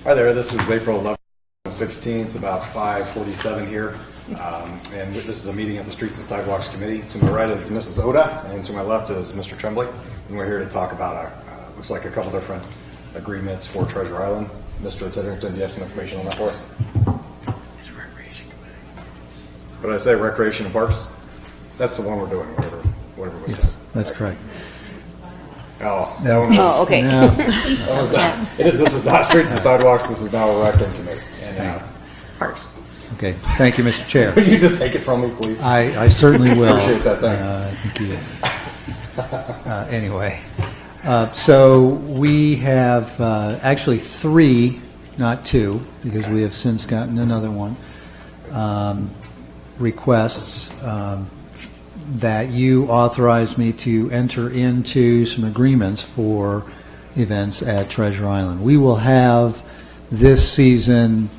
Hi there, this is April 11th, 16. It's about 5:47 here, and this is a meeting of the Streets and Sidewalks Committee. To my right is Mrs. Oda, and to my left is Mr. Tremblay, and we're here to talk about, looks like a couple different agreements for Treasure Island. Mr. Tedrington, do you have some information on that for us? It's Recreation Committee. What did I say, Recreation and Parks? That's the one we're doing, whatever we said. That's correct. Oh, that one was, Oh, okay. No. that was not, this is not Streets and Sidewalks, this is now a Rec Committee. And, Parks. Okay, thank you, Mr. Chair. could you just take it from me, please? I certainly will. Appreciate that, thanks. Thank you. Anyway, so we have actually 3, not 2, because we have since gotten another one, requests that you authorize me to enter into some agreements for events at Treasure Island. We will have this season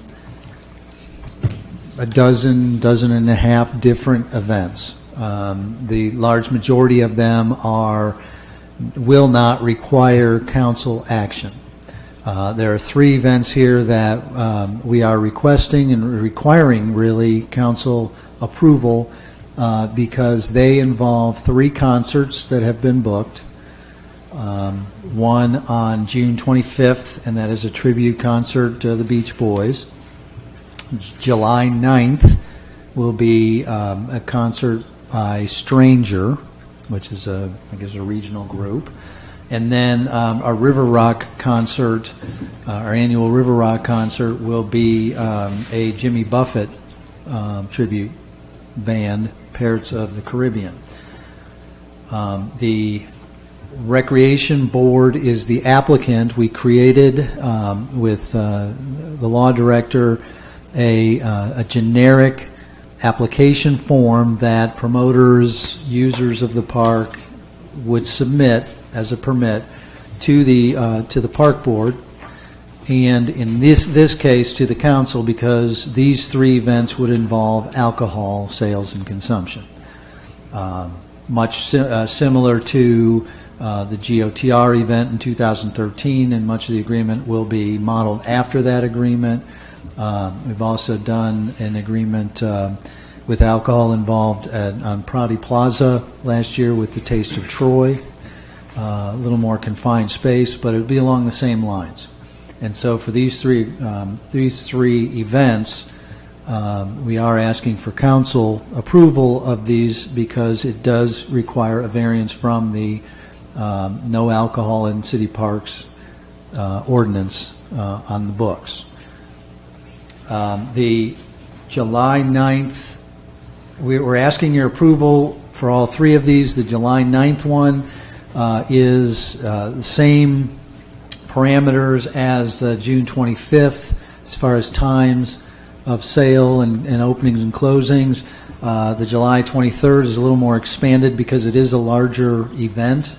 a dozen and a half different events. The large majority of them will not require council action. There are 3 events here that we are requesting and requiring really council approval because they involve 3 concerts that have been booked. One on June 25th, and that is a tribute concert to the Beach Boys. July 9th will be a concert by Stranger, which is I guess a regional group. And then our River Rock concert, our annual River Rock concert, will be a Jimmy Buffett tribute band, Pirates of the Caribbean. The Recreation Board is the applicant. We created with the law director a generic application form that promoters, users of the park would submit as a permit to the park board, and in this case to the council, because these 3 events would involve alcohol sales and consumption. Much similar to the GOTR event in 2013, and much of the agreement will be modeled after that agreement. We've also done an agreement with alcohol involved on Prouty Plaza last year with the Taste of Troy. A little more confined space, but it would be along the same lines. And so for these three events, we are asking for council approval of these because it does require a variance from the no alcohol in city parks ordinance on the books. The July 9th, we're asking your approval for all 3 of these. The July 9th one is the same parameters as the June 25th as far as times of sale and openings and closings. The July 23rd is a little more expanded because it is a larger event.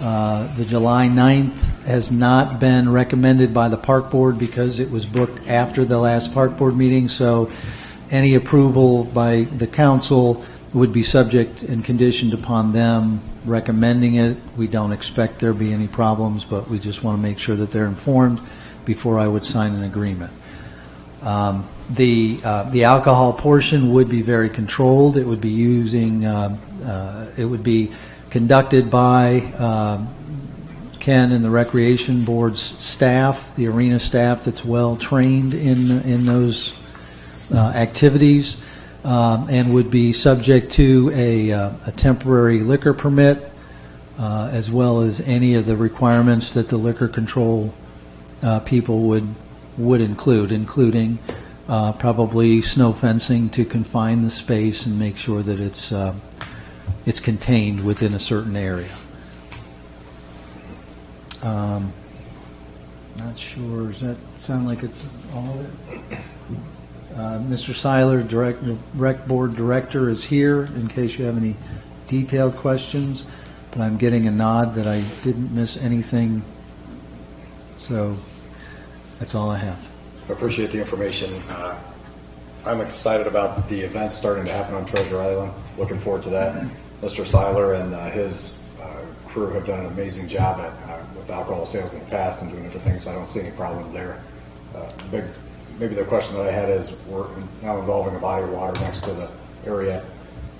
The July 9th has not been recommended by the park board because it was booked after the last park board meeting, so any approval by the council would be subject and conditioned upon them recommending it. We don't expect there be any problems, but we just want to make sure that they're informed before I would sign an agreement. The alcohol portion would be very controlled. It would be it would be conducted by Ken and the Recreation Board's staff, the arena staff that's well trained in those activities, and would be subject to a temporary liquor permit, as well as any of the requirements that the liquor control people would include, including probably snow fencing to confine the space and make sure that it's contained within a certain area. Not sure. Does that sound like it's all of it? Mr. Seiler, Rec Board Director, is here in case you have any detailed questions, but I'm getting a nod that I didn't miss anything. So that's all I have. I appreciate the information. I'm excited about the events starting to happen on Treasure Island. Looking forward to that. Mr. Seiler and his crew have done an amazing job with alcohol sales in the past and doing different things, so I don't see any problem there. Maybe the question that I had is, we're now involving a body of water next to the area.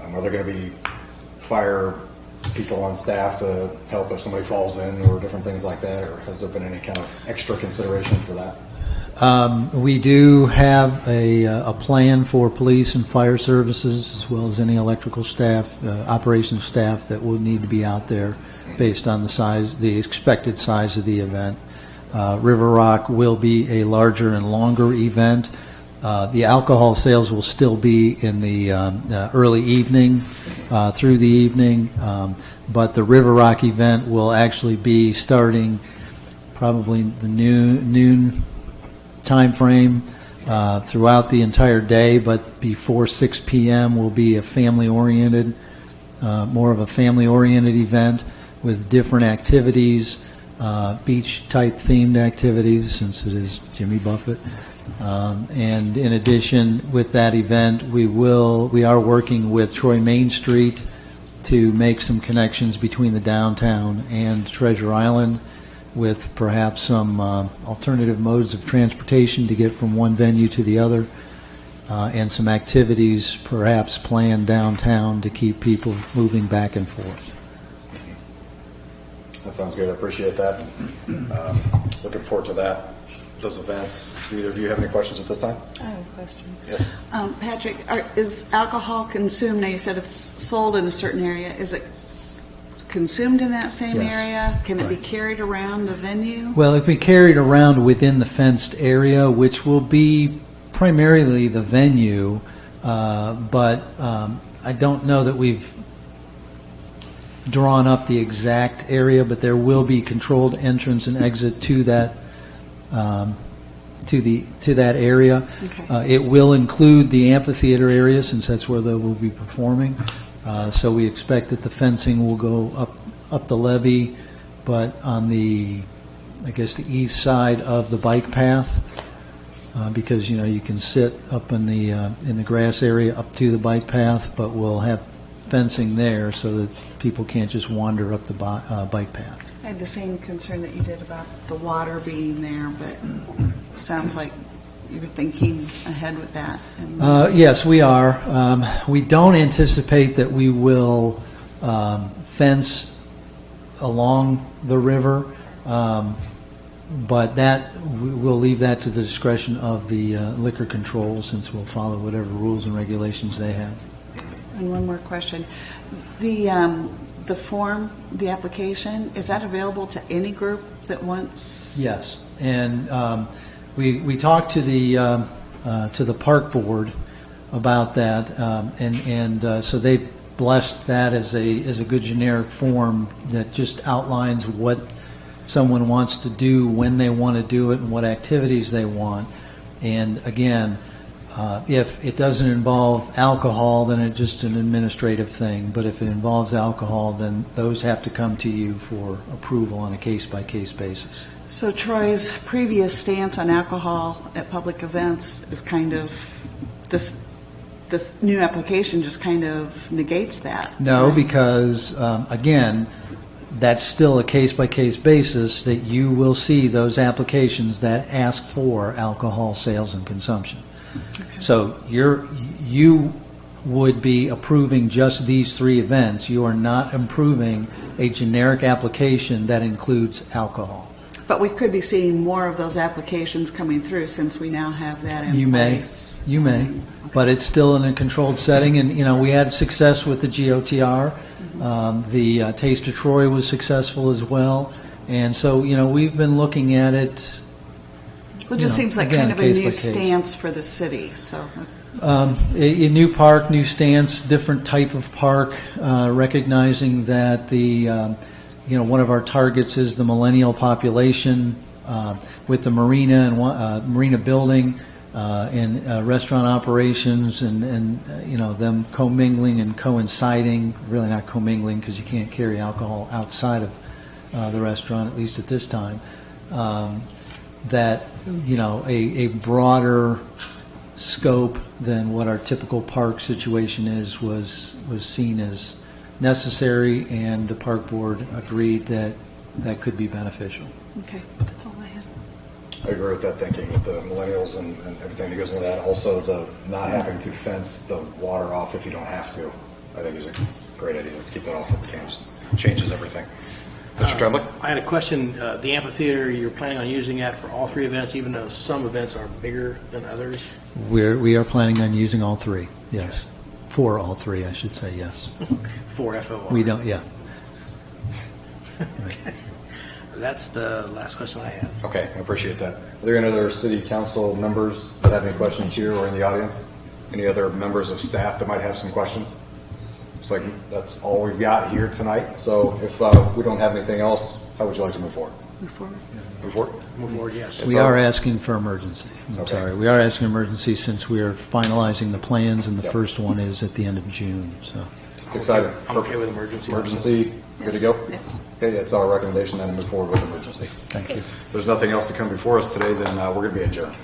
Are there going to be fire people on staff to help if somebody falls in or different things like that, or has there been any kind of extra consideration for that? We do have a plan for police and fire services, as well as any electrical staff, operations staff that will need to be out there based on the expected size of the event. River Rock will be a larger and longer event. The alcohol sales will still be in the early evening through the evening, but the River Rock event will actually be starting probably the noon time frame throughout the entire day, but before 6 p.m. will be a family-oriented, more of a family-oriented event with different activities, beach-type themed activities, since it is Jimmy Buffett. And in addition, with that event, we are working with Troy Main Street to make some connections between the downtown and Treasure Island, with perhaps some alternative modes of transportation to get from one venue to the other, and some activities perhaps planned downtown to keep people moving back and forth. That sounds good. I appreciate that. Looking forward to that. Those events. Do either of you have any questions at this time? I have a question. Yes. Patrick, is alcohol consumed? Now you said it's sold in a certain area. Is it consumed in that same Yes. area? Can it be Right. carried around the venue? Well, it can be carried around within the fenced area, which will be primarily the venue, but I don't know that we've drawn up the exact area, but there will be controlled entrance and exit to that to that area. Okay. It will include the amphitheater area, since that's where they will be performing. So we expect that the fencing will go up the levee, but on the east side of the bike path, because you can sit up in the grass area up to the bike path, but we'll have fencing there so that people can't just wander up the bike path. I had the same concern that you did about the water being there, but sounds like you were thinking ahead with that. And Yes, we are. We don't anticipate that we will fence along the river, but we'll leave that to the discretion of the liquor control, since we'll follow whatever rules and regulations they have. And one more question. The form, the application, is that available to any group that wants? Yes, and we talked to the park board about that, and so they blessed that as a good generic form that just outlines what someone wants to do, when they want to do it, and what activities they want. And again, if it doesn't involve alcohol, then it's just an administrative thing. But if it involves alcohol, then those have to come to you for approval on a case-by-case basis. So Troy's previous stance on alcohol at public events is kind of, this new application just kind of negates that. No, right? because, again, that's still a case-by-case basis that you will see those applications that ask for alcohol sales and consumption. Okay. So you would be approving just these three events. You are not approving a generic application that includes alcohol. But we could be seeing more of those applications coming through since we now have that in place. You may, but it's still in a controlled setting. And we had success with the GOTR. The Taste of Troy was successful as well. And so we've been looking at it. Well, it just seems like again, kind of a case by new case. stance for the city. So A new park, new stance, different type of park, recognizing that one of our targets is the millennial population, with the marina and marina building and restaurant operations, and them commingling and coinciding. Really not commingling, because you can't carry alcohol outside of the restaurant, at least at this time. That a broader scope than what our typical park situation is was seen as necessary, and the park board agreed that could be beneficial. okay, that's all I had. I agree with that thinking, with the millennials and everything that goes into that. Also, the not having to fence the water off if you don't have to, I think is a great idea. Let's keep that off if we can. Just changes everything. Mr. Tremblay? I had a question. The amphitheater, you're planning on using that for all three events, even though some events are bigger than others? We are planning on using all three, yes. For all three, I should say, yes. For FOR? We don't, yeah. That's the last question I had. Okay, I appreciate that. Are there any other city council members that have any questions here or in the audience? Any other members of staff that might have some questions? Looks like that's all we've got here tonight. So if we don't have anything else, how would you like to move forward? Move forward. Move forward? Move forward, yes. We are asking for emergency. I'm Okay. sorry. We are asking emergency since we are finalizing the plans, and the Yep. first one is at the end of June, so. It's exciting. I'm okay with emergency. Emergency, good to go? Yes. Okay, that's our recommendation then to move forward with emergency. Thank you. If there's nothing else to come before us today, then we're going to be adjourned.